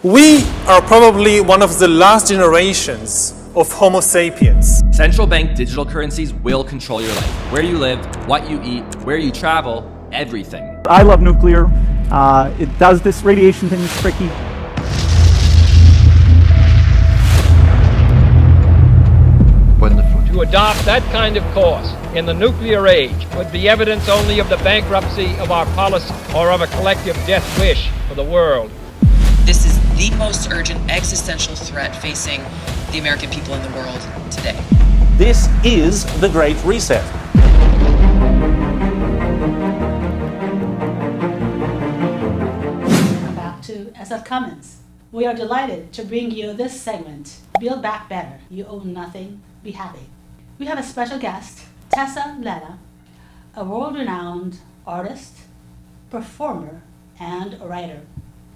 We are probably one of the last generations of Homo sapiens. Central bank digital currencies will control your life. Where you live, what you eat, where you travel, everything. I love nuclear. It does this radiation thing is tricky. To adopt that kind of course in the nuclear age would be evidence only of the bankruptcy of our policy or of a collective death wish for the world. This is the most urgent existential threat facing the American people in the world today. This is the Great Reset. Back to SF Commons. We are delighted to bring you this segment, Build Back Better. You own nothing, be happy. We have a special guest, Tessa Letta, a world-renowned artist, performer, and writer.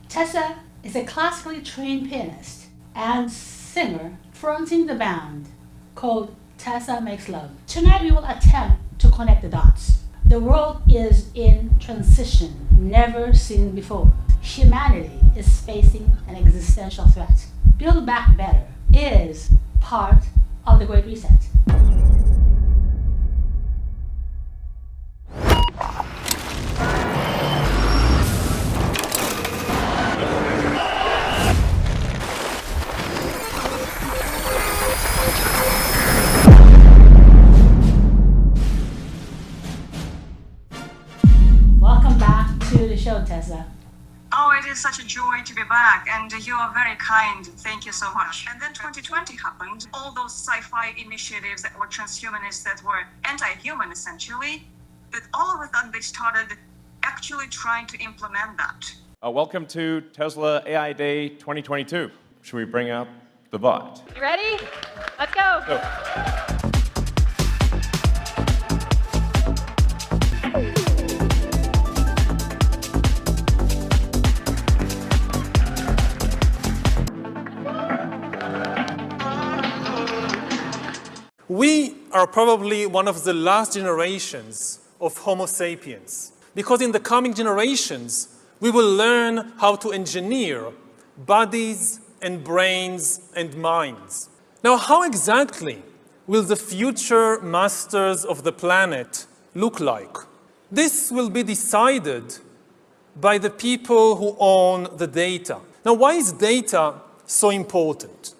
Tessa is a classically trained pianist and singer fronting the band called Tessa Makes Love. Tonight we will attempt to connect the dots. The world is in transition, never seen before. Humanity is facing an existential threat. Build Back Better is part of the Great Reset. Welcome back to the show, Tessa. Oh, it is such a joy to be back, and you are very kind. Thank you so much. And then 2020 happened. All those sci-fi initiatives that were transhumanist, that were anti-human essentially, that all of a sudden they started actually trying to implement that. Welcome to Tesla AI Day 2022. Should we bring out the bot? You ready? Let's go. We are probably one of the last generations of Homo sapiens, because in the coming generations, we will learn how to engineer bodies and brains and minds. Now, how exactly will the future masters of the planet look like? This will be decided by the people who own the data. Now, why is data so important?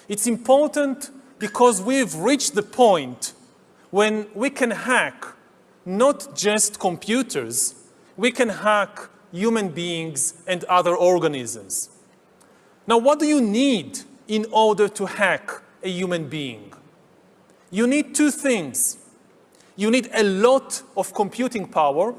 It's important because we've reached the point when we can hack not just computers, we can hack human beings and other organisms. Now, what do you need in order to hack a human being? You need two things. You need a lot of computing power,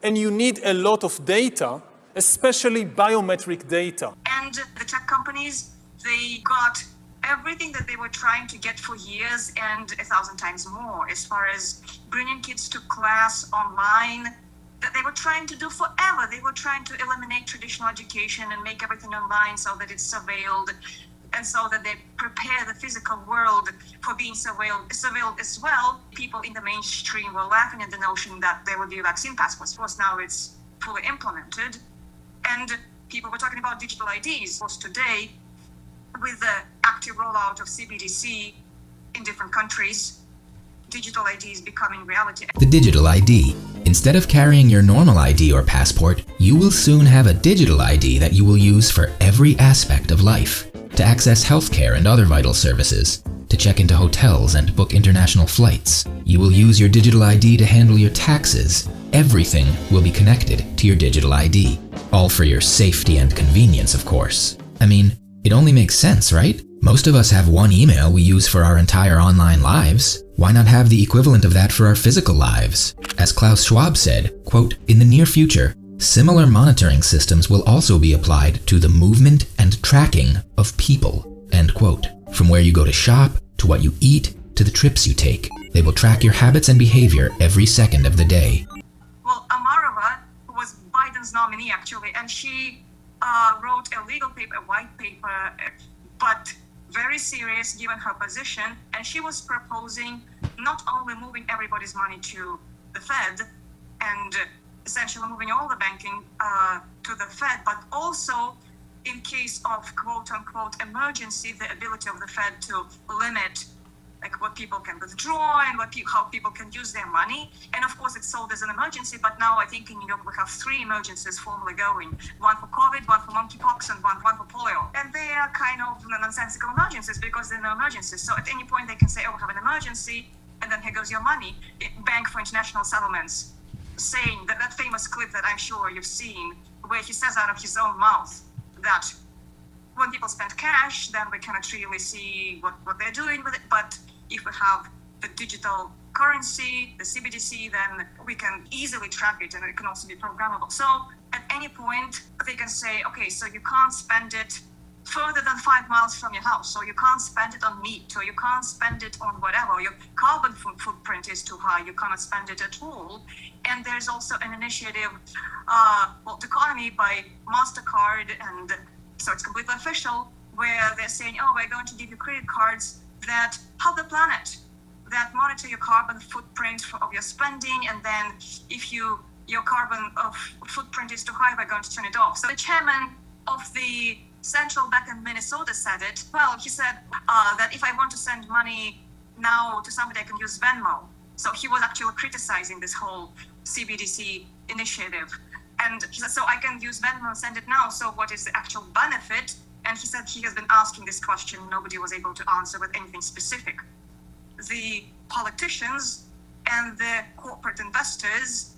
and you need a lot of data, especially biometric data. And the tech companies, they got everything that they were trying to get for years and 1,000 times more, as far as bringing kids to class online, that they were trying to do forever. They were trying to eliminate traditional education and make everything online so that it's surveilled, and so that they prepare the physical world for being surveilled as well. People in the mainstream were laughing at the notion that there would be vaccine passports. Of course, now it's fully implemented. And people were talking about digital IDs. Of course, today, with the active rollout of CBDC in different countries, digital ID is becoming reality. The digital ID. Instead of carrying your normal ID or passport, you will soon have a digital ID that you will use for every aspect of life. To access healthcare and other vital services, to check into hotels and book international flights. You will use your digital ID to handle your taxes. Everything will be connected to your digital ID. All for your safety and convenience, of course. I mean, it only makes sense, right? Most of us have one email we use for our entire online lives. Why not have the equivalent of that for our physical lives? As Klaus Schwab said, quote, "In the near future, similar monitoring systems will also be applied to the movement and tracking of people," end quote. From where you go to shop, to what you eat, to the trips you take. They will track your habits and behavior every second of the day. Well, Amarova, who was Biden's nominee actually, and she wrote a legal paper, a white paper, but very serious given her position. And she was proposing not only moving everybody's money to the Fed and essentially moving all the banking to the Fed, but also in of quote-unquote emergency, the ability of the Fed to limit like what people can withdraw and how people can use their money. And of course, it's sold as an emergency, but now I think in New York we have 3 emergencies formally going. One for COVID, one for monkeypox, and one for polio. And they are kind of nonsensical emergencies because they're no emergencies. So at any point they can say, oh, we have an emergency, and then here goes your money. Bank for International Settlements, saying that famous clip that I'm sure you've seen, where he says out of his own mouth that when people spend cash, then we cannot really see what they're doing with it. But if we have the digital currency, the CBDC, then we can easily track it and it can also be programmable. So at any point, they can say, okay, so you can't spend it further than 5 miles from your house, so you can't spend it on meat, or you can't spend it on whatever. Your carbon footprint is too high, you cannot spend it at all. And there's also an initiative, economy by MasterCard, and so it's completely official, where they're saying, oh, we're going to give you credit cards that help the planet, that monitor your carbon footprint of your spending, and then if your carbon footprint is too high, we're going to turn it off. So the chairman of the central bank in Minnesota said it. Well, he said that if I want to send money now to somebody, I can use Venmo. So he was actually criticizing this whole CBDC initiative. And he said, so I can use Venmo and send it now. So what is the actual benefit? And he said he has been asking this question. Nobody was able to answer with anything specific. The politicians and the corporate investors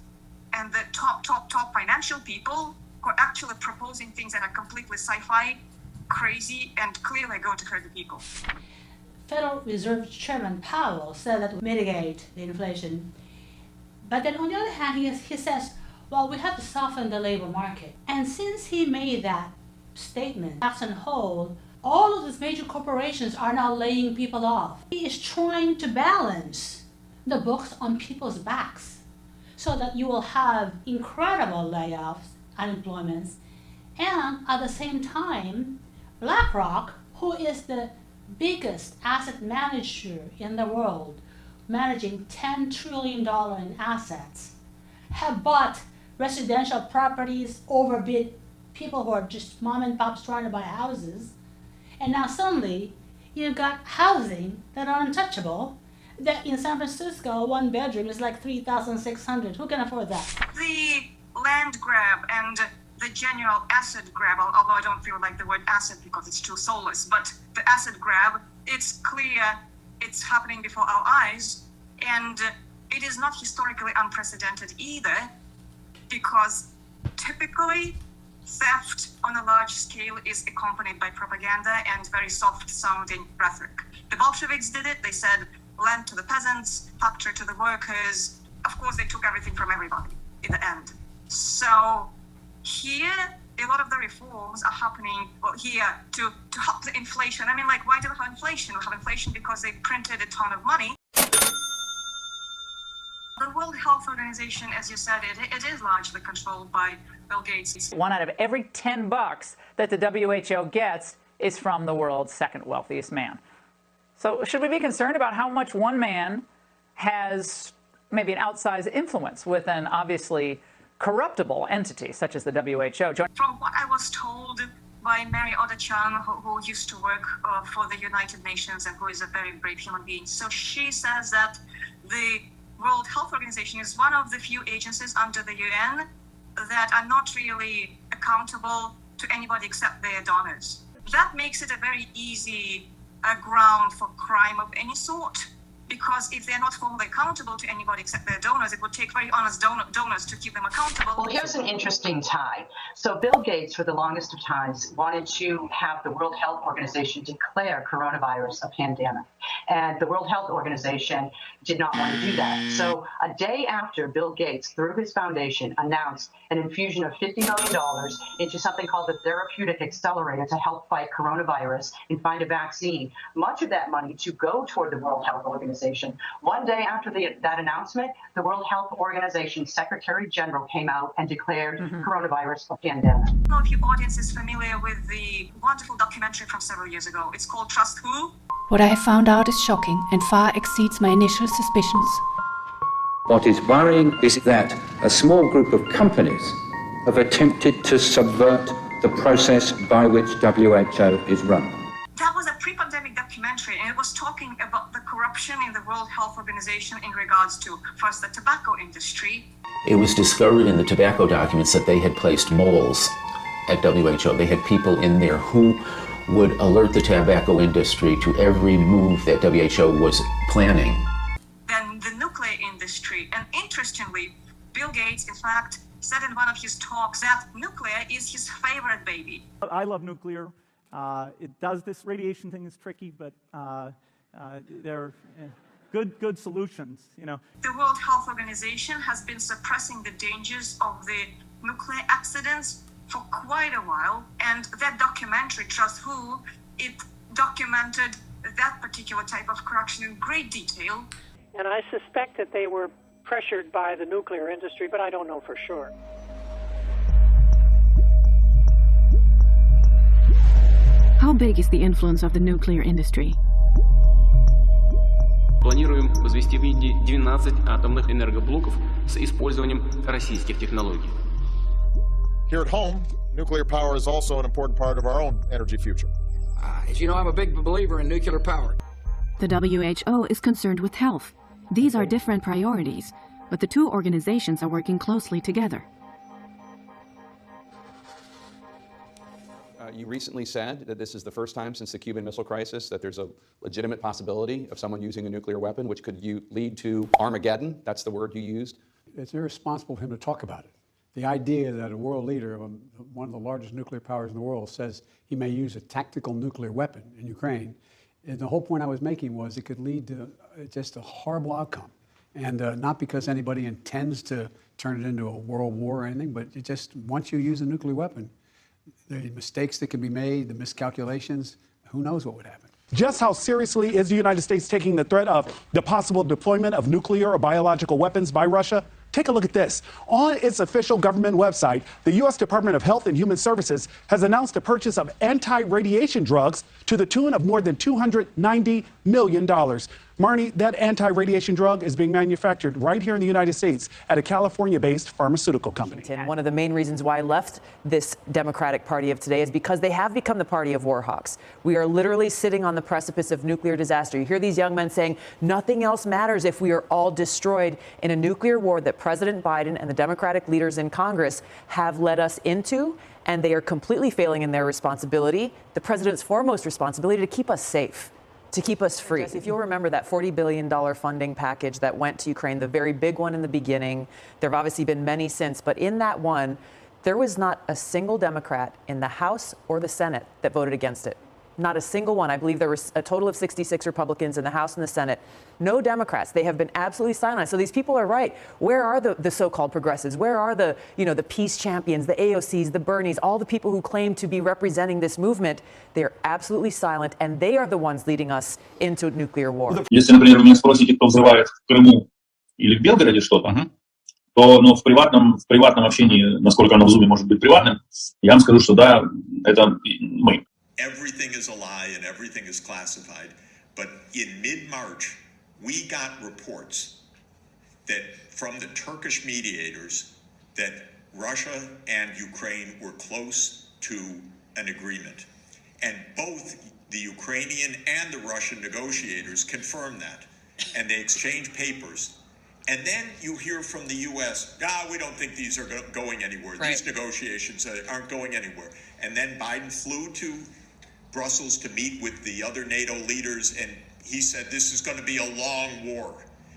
and the top financial people who are actually proposing things that are completely sci-fi, crazy, and clearly going to hurt the people. Federal Reserve Chairman Powell said that would mitigate the inflation. But then on the other hand, he says, well, we have to soften the labor market. And since he made that statement, tax on hold, all of these major corporations are now laying people off. He is trying to balance the books on people's backs so that you will have incredible layoffs, unemployments, and at the same time, BlackRock, who is the biggest asset manager in the world, managing $10 trillion in assets, have bought residential properties, overbid people who are just mom and pops trying to buy houses, and now suddenly you got housing that are untouchable, that in San Francisco, 1 bedroom is like $3,600. Who can afford that? The land grab and the general asset grab, although I don't feel like the word asset because it's too soulless, but the asset grab, it's clear it's happening before our eyes, and it is not historically unprecedented either, because typically theft on a large scale is accompanied by propaganda and very soft-sounding rhetoric. The Bolsheviks did it. They said land to the peasants, factory to the workers. Of course, they took everything from everybody in the end. So here, a lot of the reforms are happening here to help the inflation. I mean, like, why do we have inflation? We have inflation because they printed a ton of money. The World Health Organization, as you said, it is largely controlled by Bill Gates. 1 out of every 10 bucks that the WHO gets is from the world's second wealthiest man. So should we be concerned about how much one man has maybe an outsized influence with an obviously corruptible entity such as the WHO? From what I was told by Mary Oda-chan, who used to work for the United Nations and who is a very brave human being, so she says that the World Health Organization is one of the few agencies under the UN that are not really accountable to anybody except their donors. That makes it a very easy ground for crime of any sort, because if they're not formally accountable to anybody except their donors, it would take very honest donors to keep them accountable. Well, here's an interesting tie. So Bill Gates, for the longest of times, wanted to have the World Health Organization declare coronavirus a pandemic. And the World Health Organization did not want to do that. So a day after Bill Gates, through his foundation, announced an infusion of $50 million into something called the Therapeutic Accelerator to help fight coronavirus and find a vaccine, much of that money to go toward the World Health Organization. One day after that announcement, the World Health Organization Secretary General came out and declared coronavirus a pandemic. I don't know if your audience is familiar with the wonderful documentary from several years ago. It's called Trust Who? What I have found out is shocking and far exceeds my initial suspicions. What is worrying is that a small group of companies have attempted to subvert the process by which WHO is run. That was a pre-pandemic documentary, and it was talking about the corruption in the World Health Organization in regards to, first, the tobacco industry. It was discovered in the tobacco documents that they had placed moles at WHO. They had people in there who would alert the tobacco industry to every move that WHO was planning. Then the nuclear industry, and interestingly, Bill Gates, in fact, said in one of his talks that nuclear is his favorite baby. I love nuclear. It does this radiation thing is tricky, but they're good solutions, you know. The World Health Organization has been suppressing the dangers of the nuclear accidents for quite a while, and that documentary, Trust Who, it documented that particular type of corruption in great detail. And I suspect that they were pressured by the nuclear industry, but I don't know for sure. How big is the influence of the nuclear industry? Планируем возвести в Индии 12 атомных энергоблоков с использованием российских технологий. Here at home, nuclear power is also an important part of our own energy future. As you know, I'm a big believer in nuclear power. The WHO is concerned with health. These are different priorities, but the two organizations are working closely together. You recently said that this is the first time since the Cuban Missile Crisis that there's a legitimate possibility of someone using a nuclear weapon, which could lead to Armageddon. That's the word you used. It's irresponsible of him to talk about it. The idea that a world leader, one of the largest nuclear powers in the world, says he may use a tactical nuclear weapon in Ukraine, and the whole point I was making was it could lead to just a horrible outcome. And not because anybody intends to turn it into a world war or anything, but it just, once you use a nuclear weapon, the mistakes that can be made, the miscalculations, who knows what would happen. Just how seriously is the United States taking the threat of the possible deployment of nuclear or biological weapons by Russia? Take a look at this. On its official government website, the U.S. Department of Health and Human Services has announced a purchase of anti-radiation drugs to the tune of more than $290 million. Marnie, that anti-radiation drug is being manufactured right here in the United States at a California-based pharmaceutical company. And one of the main reasons why I left this Democratic Party of today is because they have become the party of war hawks. We are literally sitting on the precipice of nuclear disaster. You hear these young men saying nothing else matters if we are all destroyed in a nuclear war that President Biden and the Democratic leaders in Congress have led us into, and they are completely failing in their responsibility, the president's foremost responsibility, to keep us safe, to keep us free. If you'll remember that $40 billion funding package that went to Ukraine, the very big one in the beginning, there have obviously been many since, but in that one, there was not a single Democrat in the House or the Senate that voted against it. Not a single one. I believe there was a total of 66 Republicans in the House and the Senate. No Democrats. They have been absolutely silent. So these people are right. Where are the so-called progressives? Where are the peace champions, the AOCs, the Bernies, all the people who claim to be representing this movement? They're absolutely silent, and they are the ones leading us into nuclear war. Если, например, вы меня спросите, кто взрывает в Крыму или в Белгороде что-то, то в приватном общении, насколько оно в Zoom может быть приватным, я вам скажу, что да, это мы. Everything is a lie and everything is classified. But in mid-March, we got reports that from the Turkish mediators that Russia and Ukraine were close to an agreement. And both the Ukrainian and the Russian negotiators confirmed that. And they exchanged papers. And then you hear from the U.S., we don't think these are going anywhere. Right. These negotiations aren't going anywhere. And then Biden flew to Brussels to meet with the other NATO leaders, and he said this is going to be a long war.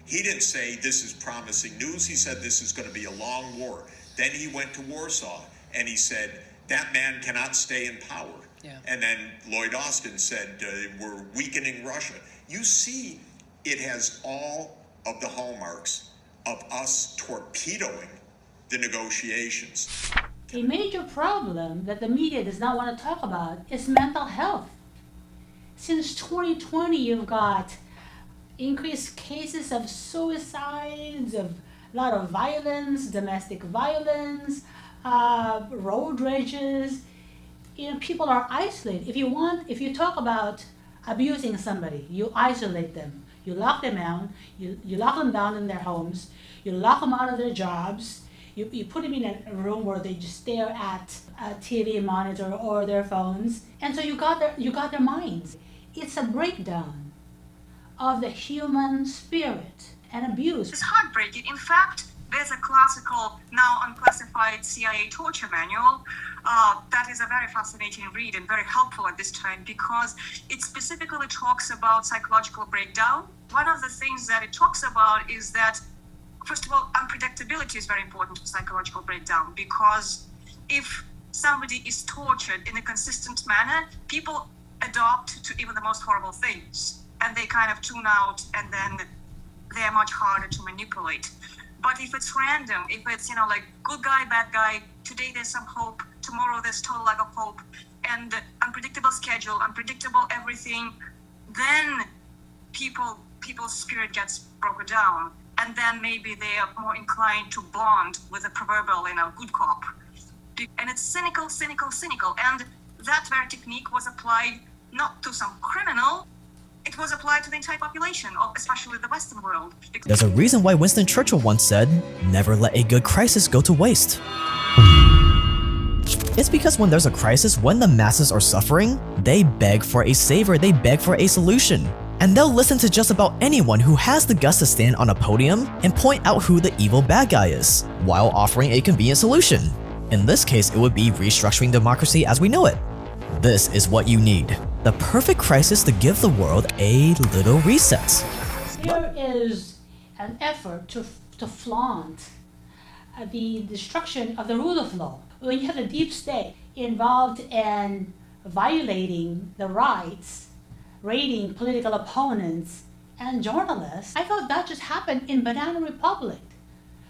He didn't say this is promising news. He said this is going to be a long war. Then he went to Warsaw, and he said that man cannot stay in power. Yeah. And then Lloyd Austin said we're weakening Russia. You see, it has all of the hallmarks of us torpedoing the negotiations. A major problem that the media does not want to talk about is mental health. Since 2020, you've got increased cases of suicides, of a lot of violence, domestic violence, road rages. People are isolated. If you talk about abusing somebody, you isolate them. You lock them down. You lock them down in their homes. You lock them out of their jobs. You put them in a room where they just stare at a TV monitor or their phones, and so you got their minds. It's a breakdown of the human spirit and abuse. It's heartbreaking. In fact, there's a classical, now unclassified CIA torture manual that is a very fascinating read and very helpful at this time because it specifically talks about psychological breakdown. One of the things that it talks about is that, first of all, unpredictability is very important for psychological breakdown because if somebody is tortured in a consistent manner, people adopt to even the most horrible things and they kind of tune out and then they're much harder to manipulate. But if it's random, if it's, like good guy, bad guy, today there's some hope, tomorrow there's total lack of hope, and unpredictable schedule, unpredictable everything, then people's spirit gets broken down. And then maybe they are more inclined to bond with a proverbial, good cop. And it's cynical. And that very technique was applied not to some criminal, it was applied to the entire population, especially the Western world. There's a reason why Winston Churchill once said, "Never let a good crisis go to waste." It's because when there's a crisis, when the masses are suffering, they beg for a savior, they beg for a solution. And they'll listen to just about anyone who has the guts to stand on a podium and point out who the evil bad guy is, while offering a convenient solution. In this case, it would be restructuring democracy as we know it. This is what you need. The perfect crisis to give the world a little reset. There is an effort to flaunt the destruction of the rule of law. When you have the deep state involved in violating the rights, raiding political opponents and journalists, I thought that just happened in Banana Republic.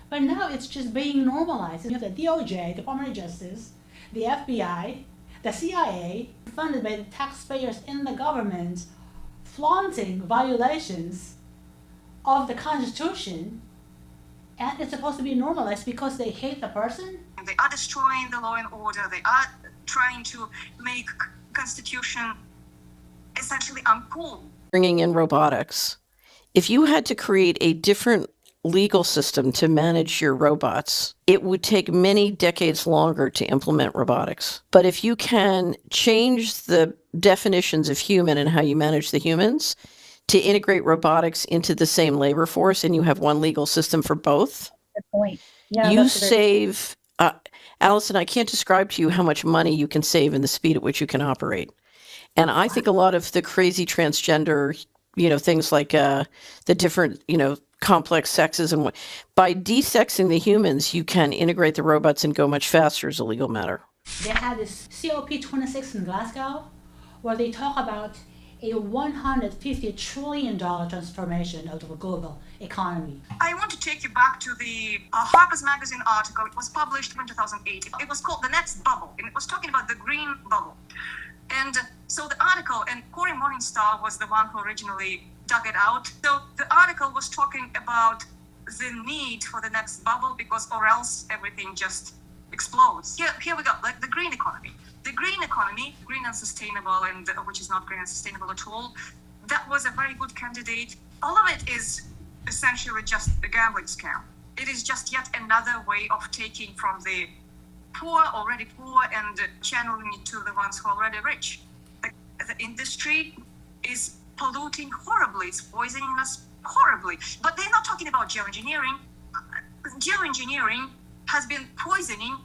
But now it's just being normalized. You have the DOJ, Department of Justice, the FBI, the CIA, funded by the taxpayers in the government, flaunting violations of the Constitution, and it's supposed to be normalized because they hate the person? They are destroying the law and order. They are trying to make Constitution essentially uncool. Bringing in robotics. If you had to create a different legal system to manage your robots, it would take many decades longer to implement robotics. But if you can change the definitions of human and how you manage the humans to integrate robotics into the same labor force, and you have one legal system for both, good point. Yeah, you save, Allison, I can't describe to you how much money you can save in the speed at which you can operate. And I think a lot of the crazy transgender, things like the different, complex sexes and by desexing the humans, you can integrate the robots and go much faster as a legal matter. They had this COP26 in Glasgow where they talk about a $150 trillion transformation of the global economy. I want to take you back to the Harper's Magazine article. It was published in 2008. It was called The Next Bubble, and it was talking about the green bubble. And so the article, and Cory Morningstar was the one who originally dug it out. So the article was talking about the need for the next bubble because or else everything just explodes. Here we go, like the green economy. The green economy, green and sustainable, and which is not green and sustainable at all, that was a very good candidate. All of it is essentially just a gambling scam. It is just yet another way of taking from the poor, already poor, and channeling it to the ones who are already rich. The industry is polluting horribly, it's poisoning us horribly. But they're not talking about geoengineering. Geoengineering has been poisoning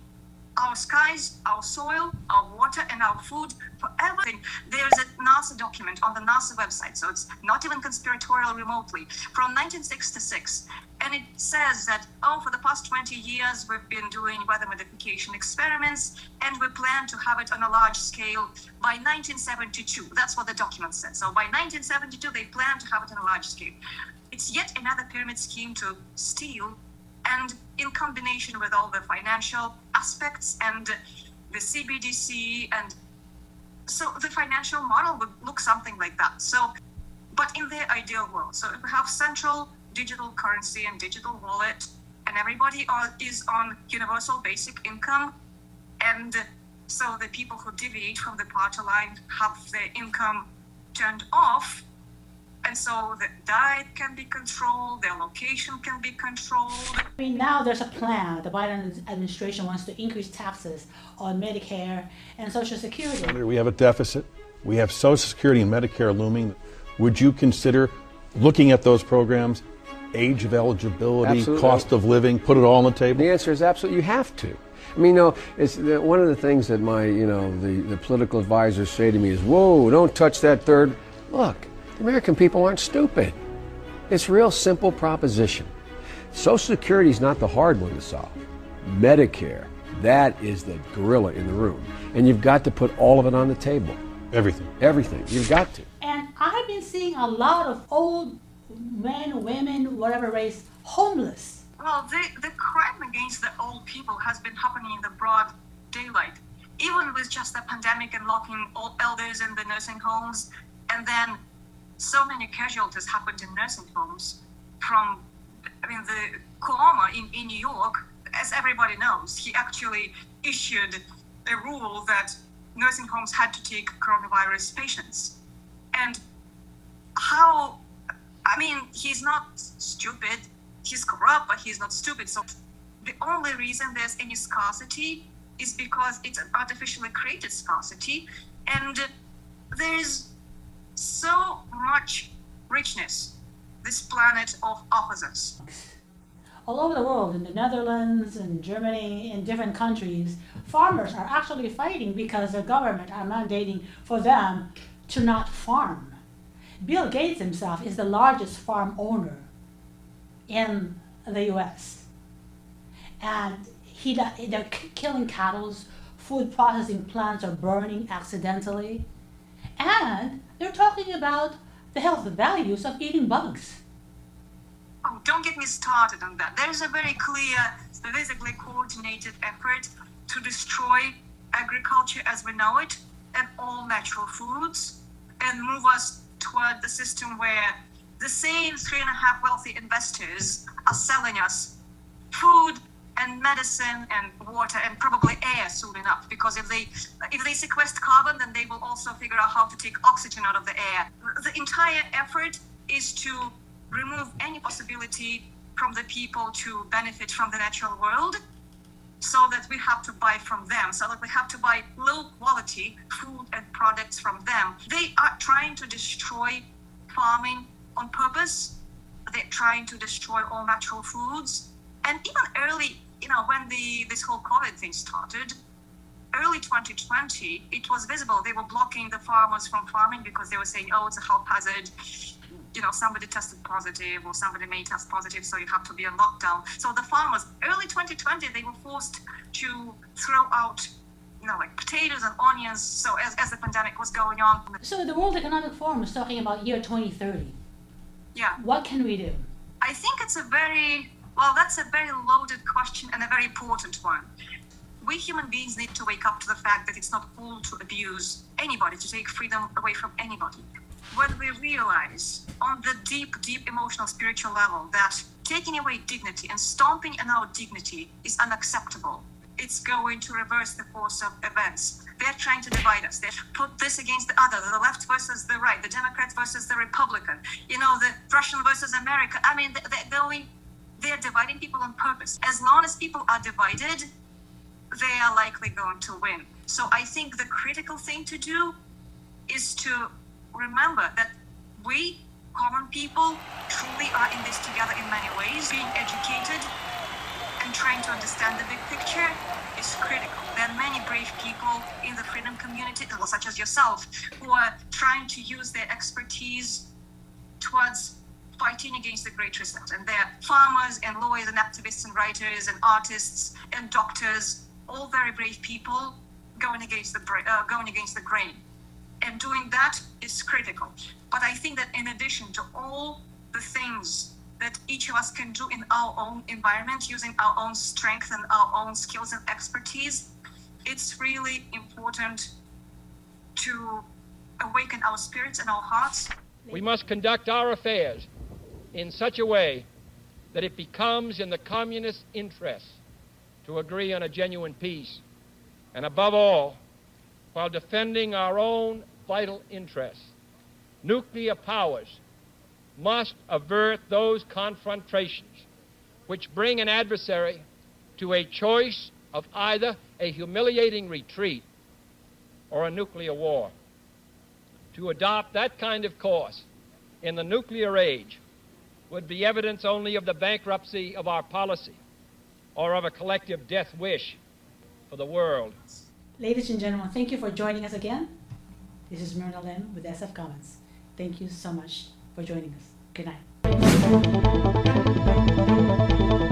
our skies, our soil, our water, and our food for everything. There's a NASA document on the NASA website, so it's not even conspiratorial remotely, from 1966. And it says that, for the past 20 years, we've been doing weather modification experiments, and we plan to have it on a large scale by 1972. That's what the document says. So by 1972, they plan to have it on a large scale. It's yet another pyramid scheme to steal, and in combination with all the financial aspects and the CBDC, and so the financial model would look something like that. So, but in their ideal world, so if we have central digital currency and digital wallet, and everybody is on universal basic income, and so the people who deviate from the party line have their income turned off, And so the diet can be controlled, their location can be controlled. I mean, now there's a plan. The Biden administration wants to increase taxes on Medicare and Social Security. Senator, we have a deficit. We have Social Security and Medicare looming. Would you consider looking at those programs, age of eligibility, Absolutely. cost of living, put it all on the table? The answer is absolutely. You have to. I mean, it's one of the things that my, the political advisors say to me is, "Whoa, don't touch that third." Look, the American people aren't stupid. It's a real simple proposition. Social Security is not the hard one to solve. Medicare, that is the gorilla in the room, and you've got to put all of it on the table. Everything. Everything. You've got to. And I've been seeing a lot of old men, women, whatever race, homeless. Well, the crime against the old people has been happening in the broad daylight, even with just the pandemic and locking old elders in the nursing homes. And then so many casualties happened in nursing homes from, the Cuomo in New York, as everybody knows, he actually issued a rule that nursing homes had to take coronavirus patients. And he's not stupid. He's corrupt, but he's not stupid. So the only reason there's any scarcity is because it's an artificially created scarcity. And there's so much richness this planet offers us. All over the world, in the Netherlands and Germany, in different countries, farmers are actually fighting because their government are mandating for them to not farm. Bill Gates himself is the largest farm owner in the US. And they're killing cattle, food processing plants are burning accidentally, and they're talking about the health values of eating bugs. Oh, don't get me started on that. There's a very clear, statistically coordinated effort to destroy agriculture as we know it and all natural foods and move us toward the system where the same 3.5 wealthy investors are selling us food and medicine and water and probably air soon enough, because if they sequester carbon, then they will also figure out how to take oxygen out of the air. The entire effort is to remove any possibility from the people to benefit from the natural world, so that we have to buy from them, so that we have to buy low quality food and products from them. They are trying to destroy farming on purpose. They're trying to destroy all natural foods. And even early, when this whole COVID thing started, early 2020, it was visible. They were blocking the farmers from farming because they were saying, oh, it's a health hazard. Somebody tested positive or somebody may test positive, so you have to be on lockdown. So the farmers, early 2020, they were forced to throw out, like potatoes and onions. So as the pandemic was going on. So the World Economic Forum is talking about year 2030. Yeah. What can we do? I think that's a very loaded question and a very important one. We human beings need to wake up to the fact that it's not cool to abuse anybody, to take freedom away from anybody. When we realize on the deep, deep emotional, spiritual level that taking away dignity and stomping on our dignity is unacceptable, it's going to reverse the course of events. They're trying to divide us. They put this against the other, the left versus the right, the Democrats versus the Republican, the Russian versus America. They're dividing people on purpose. As long as people are divided, they are likely going to win. So I think the critical thing to do is to remember that we, common people, truly are in this together in many ways. Being educated and trying to understand the big picture is critical. There are many brave people in the freedom community, such as yourself, who are trying to use their expertise towards fighting against the Great Reset. And they're farmers and lawyers and activists and writers and artists and doctors, all very brave people going against the grain. And doing that is critical. But I think that in addition to all the things that each of us can do in our own environment, using our own strength and our own skills and expertise, it's really important to awaken our spirits and our hearts. We must conduct our affairs in such a way that it becomes in the communist interest to agree on a genuine peace, and above all, while defending our own vital interests. Nuclear powers must avert those confrontations which bring an adversary to a choice of either a humiliating retreat or a nuclear war. To adopt that kind of course in the nuclear age would be evidence only of the bankruptcy of our policy or of a collective death wish for the world. Ladies and gentlemen, thank you for joining us again. This is Myrna Lim with SF Commons. Thank you so much for joining us. Good night.